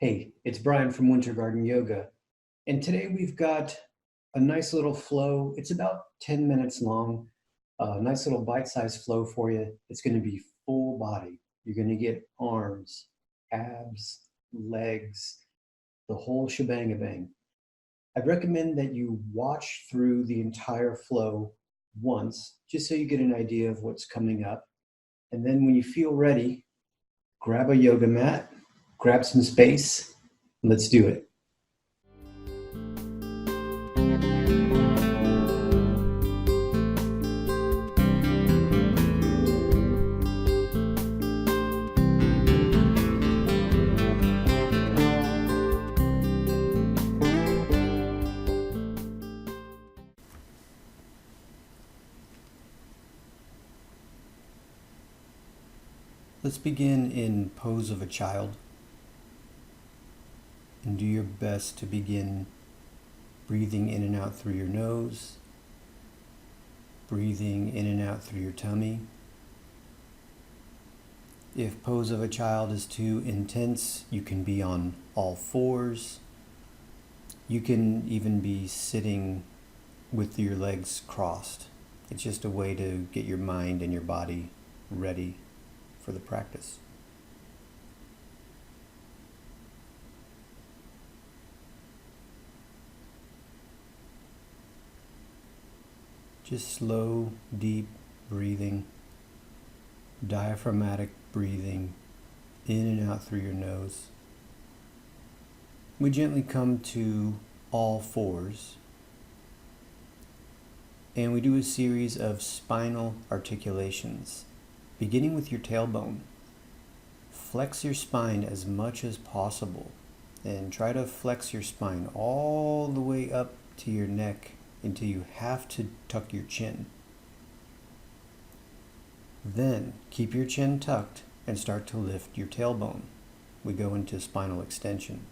Hey, it's Brian from Winter Garden Yoga, and today we've got a nice little flow. It's about 10 minutes long, a nice little bite-sized flow for you. It's going to be full body. You're going to get arms, abs, legs, the whole shebang-a-bang. I'd recommend that you watch through the entire flow once, just so you get an idea of what's coming up. And then when you feel ready, grab a yoga mat, grab some space, and let's do it. Let's begin in pose of a child, and do your best to begin breathing in and out through your nose, breathing in and out through your tummy. If pose of a child is too intense, you can be on all fours. You can even be sitting with your legs crossed. It's just a way to get your mind and your body ready for the practice. Just slow, deep breathing, diaphragmatic breathing in and out through your nose. We gently come to all fours, and we do a series of spinal articulations, beginning with your tailbone. Flex your spine as much as possible, and try to flex your spine all the way up to your neck until you have to tuck your chin. Then keep your chin tucked and start to lift your tailbone. We go into spinal extension.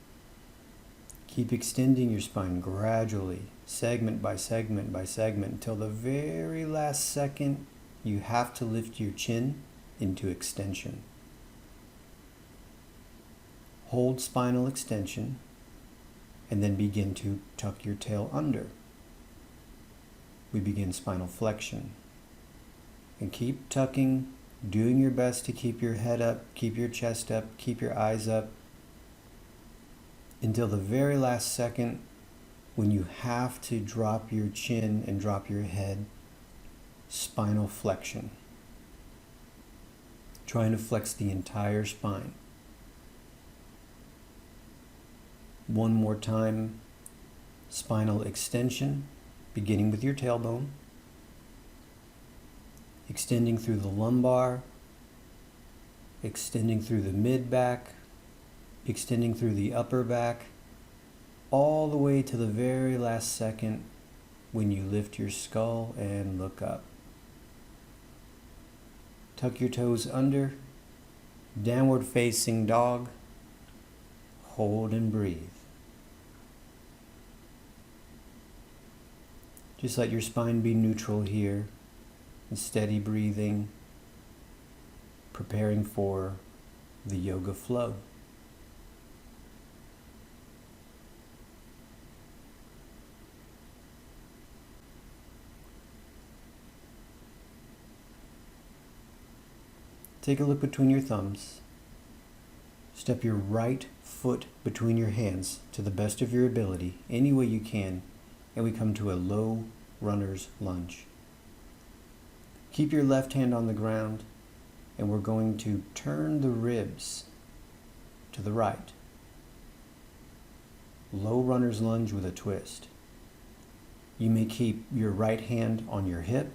Keep extending your spine gradually, segment by segment by segment, until the very last second you have to lift your chin into extension. Hold spinal extension and then begin to tuck your tail under. We begin spinal flexion. And keep tucking, doing your best to keep your head up, keep your chest up, keep your eyes up, until the very last second when you have to drop your chin and drop your head. Spinal flexion. Trying to flex the entire spine. One more time, spinal extension, beginning with your tailbone, extending through the lumbar, extending through the mid-back, extending through the upper back, all the way to the very last second when you lift your skull and look up. Tuck your toes under, downward facing dog, hold and breathe. Just let your spine be neutral here, and steady breathing, preparing for the yoga flow. Take a look between your thumbs. Step your right foot between your hands to the best of your ability, any way you can, and we come to a low runner's lunge. Keep your left hand on the ground, and we're going to turn the ribs to the right. Low runner's lunge with a twist. You may keep your right hand on your hip,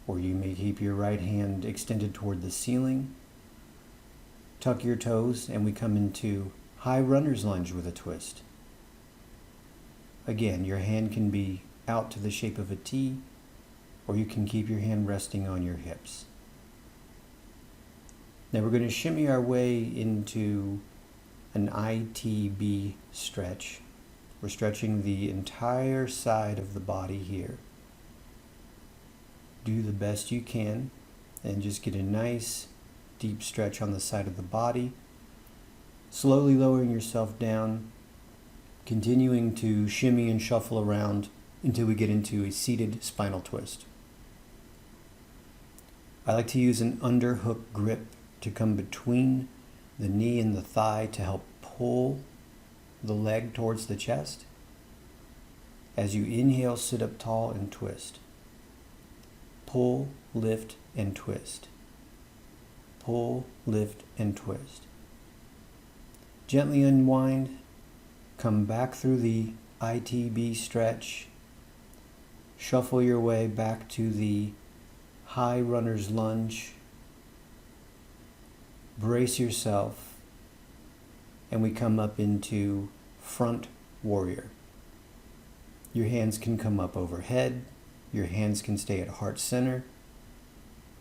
or you may keep your right hand extended toward the ceiling. Tuck your toes, and we come into high runner's lunge with a twist. Again, your hand can be out to the shape of a T, or you can keep your hand resting on your hips. Now we're going to shimmy our way into an ITB stretch. We're stretching the entire side of the body here. Do the best you can and just get a nice deep stretch on the side of the body. slowly lowering yourself down, continuing to shimmy and shuffle around until we get into a seated spinal twist. I like to use an underhook grip to come between the knee and the thigh to help pull the leg towards the chest. As you inhale, sit up tall and twist. Pull, lift, and twist. Pull, lift, and twist. Gently unwind. Come back through the ITB stretch. Shuffle your way back to the high runner's lunge. Brace yourself, and we come up into front warrior. Your hands can come up overhead. Your hands can stay at heart center.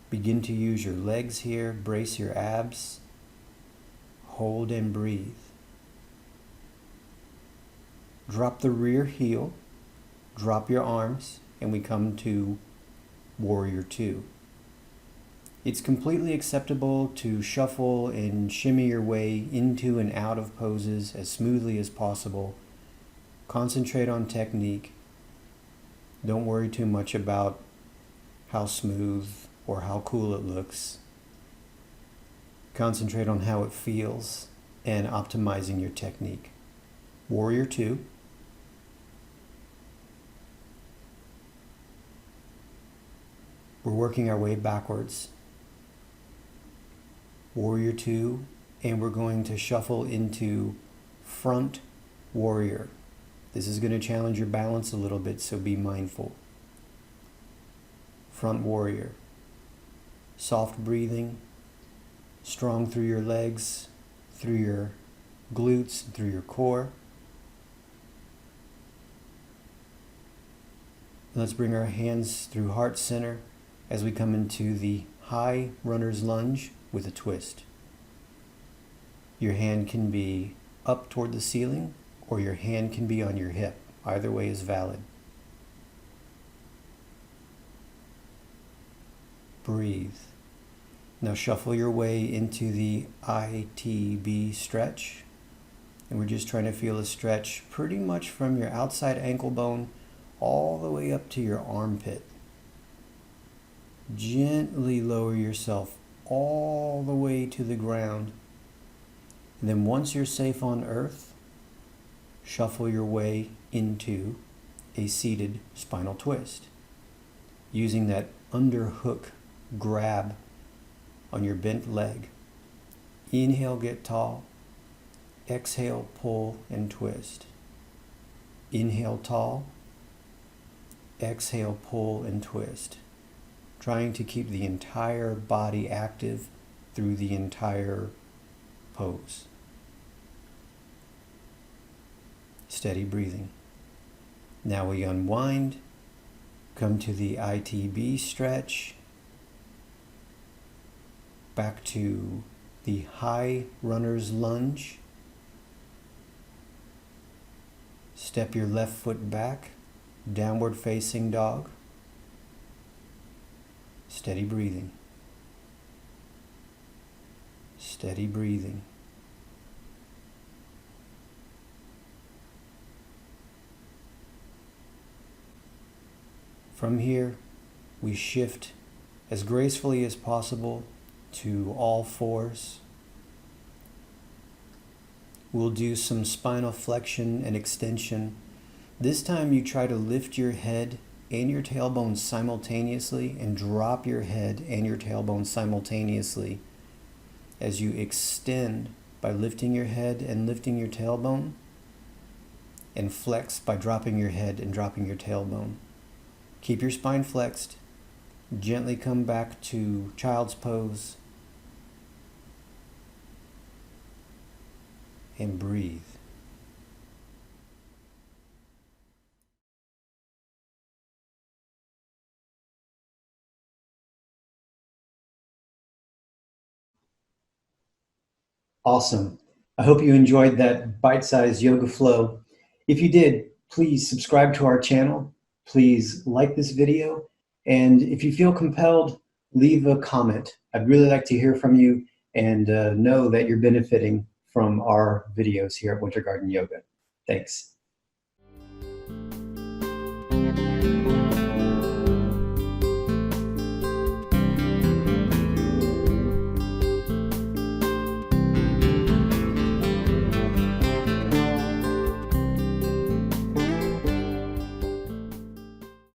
Begin to use your legs here. Brace your abs. Hold and breathe. Drop the rear heel. Drop your arms, and we come to Warrior 2. It's completely acceptable to shuffle and shimmy your way into and out of poses as smoothly as possible. Concentrate on technique. Don't worry too much about how smooth or how cool it looks. Concentrate on how it feels and optimizing your technique. Warrior 2. We're working our way backwards. Warrior 2, and we're going to shuffle into front warrior. This is going to challenge your balance a little bit, so be mindful. Front warrior. Soft breathing, strong through your legs, through your glutes, through your core. Let's bring our hands through heart center as we come into the high runner's lunge with a twist. Your hand can be up toward the ceiling, or your hand can be on your hip. Either way is valid. Breathe. Now shuffle your way into the ITB stretch. And we're just trying to feel a stretch pretty much from your outside ankle bone all the way up to your armpit. Gently lower yourself all the way to the ground. And then once you're safe on earth, shuffle your way into a seated spinal twist, using that underhook grab on your bent leg. Inhale, get tall. Exhale, pull and twist. Inhale, tall. Exhale, pull and twist. Trying to keep the entire body active through the entire pose. Steady breathing. Now we unwind, come to the ITB stretch, back to the high runner's lunge. Step your left foot back, downward facing dog. Steady breathing. Steady breathing. From here, we shift as gracefully as possible to all fours. We'll do some spinal flexion and extension. This time you try to lift your head and your tailbone simultaneously and drop your head and your tailbone simultaneously as you extend by lifting your head and lifting your tailbone, and flex by dropping your head and dropping your tailbone. Keep your spine flexed. Gently come back to child's pose and breathe. Awesome. I hope you enjoyed that bite-sized yoga flow. If you did, please subscribe to our channel. Please like this video. And if you feel compelled, leave a comment. I'd really like to hear from you and know that you're benefiting from our videos here at Winter Garden Yoga. Thanks.